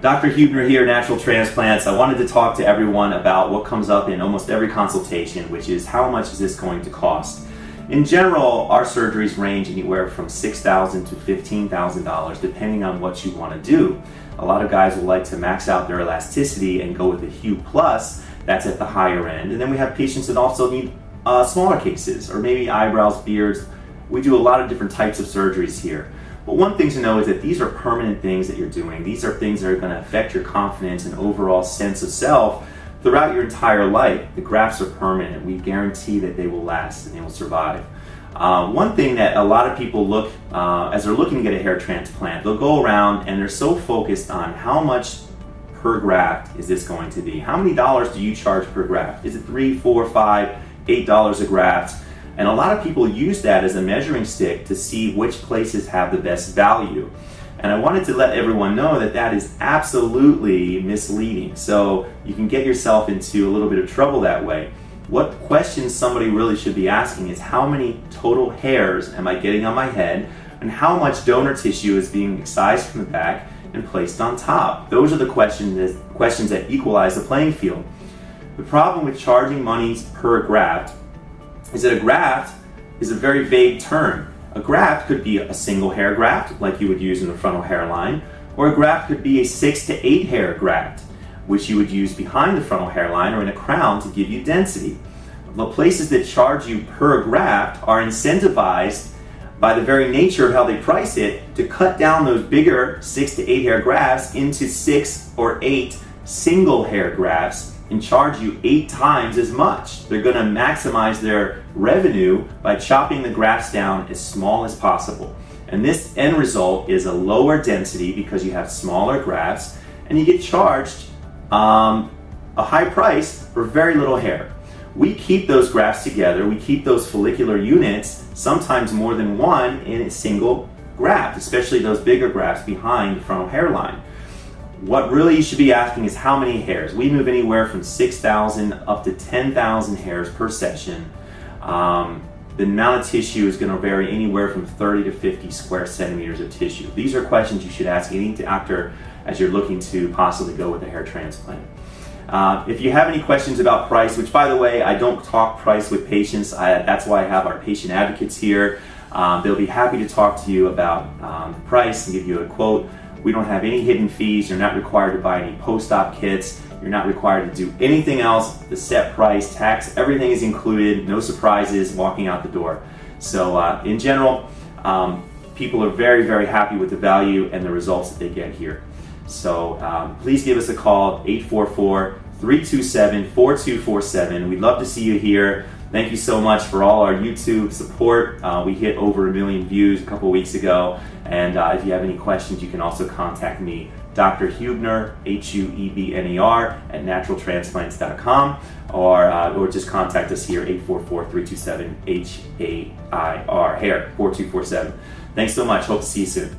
Dr. Huebner here, Natural Transplants. I wanted to talk to everyone about what comes up in almost every consultation, which is how much is this going to cost? In general, our surgeries range anywhere from $6,000 to $15,000 depending on what you want to do. A lot of guys will like to max out their elasticity and go with the Hue Plus. That's at the higher end. And then we have patients that also need smaller cases, or maybe eyebrows, beards. We do a lot of different types of surgeries here. But one thing to know is that these are permanent things that you're doing. These are things that are going to affect your confidence and overall sense of self throughout your entire life. The grafts are permanent. We guarantee that they will last and they will survive. One thing that a lot of people look, as they're looking to get a hair transplant, they'll go around and they're so focused on how much per graft is this going to be? How many dollars do you charge per graft? Is it $3, $4, $5, $8 a graft? And a lot of people use that as a measuring stick to see which places have the best value. And I wanted to let everyone know that that is absolutely misleading. So you can get yourself into a little bit of trouble that way. What questions somebody really should be asking is how many total hairs am I getting on my head, and how much donor tissue is being excised from the back and placed on top. Those are the questions that equalize the playing field. The problem with charging money per graft is that a graft is a very vague term. A graft could be a single hair graft, like you would use in the frontal hairline, or a graft could be a 6 to 8 hair graft, which you would use behind the frontal hairline or in a crown to give you density. The places that charge you per graft are incentivized by the very nature of how they price it to cut down those bigger 6 to 8 hair grafts into 6 or 8 single hair grafts and charge you 8 times as much. They're going to maximize their revenue by chopping the grafts down as small as possible. And this end result is a lower density because you have smaller grafts, and you get charged a high price for very little hair. We keep those grafts together, we keep those follicular units, sometimes more than one, in a single graft, especially those bigger grafts behind the frontal hairline. What really you should be asking is how many hairs. We move anywhere from 6,000 up to 10,000 hairs per session. The amount of tissue is going to vary anywhere from 30 to 50 square centimeters of tissue. These are questions you should ask any doctor as you're looking to possibly go with a hair transplant. If you have any questions about price, which by the way, I don't talk price with patients, that's why I have our patient advocates here. They'll be happy to talk to you about the price and give you a quote. We don't have any hidden fees. You're not required to buy any post-op kits. You're not required to do anything else. The set price, tax, everything is included. No surprises walking out the door. So in general, people are very, very happy with the value and the results that they get here. So please give us a call, 844-327-4247. We'd love to see you here. Thank you so much for all our YouTube support. We hit over 1 million views a couple weeks ago. And if you have any questions, you can also contact me, Dr. Huebner, Huebner, at naturaltransplants.com, or just contact us here, 844-327-HAIR, hair, 4247. Thanks so much. Hope to see you soon.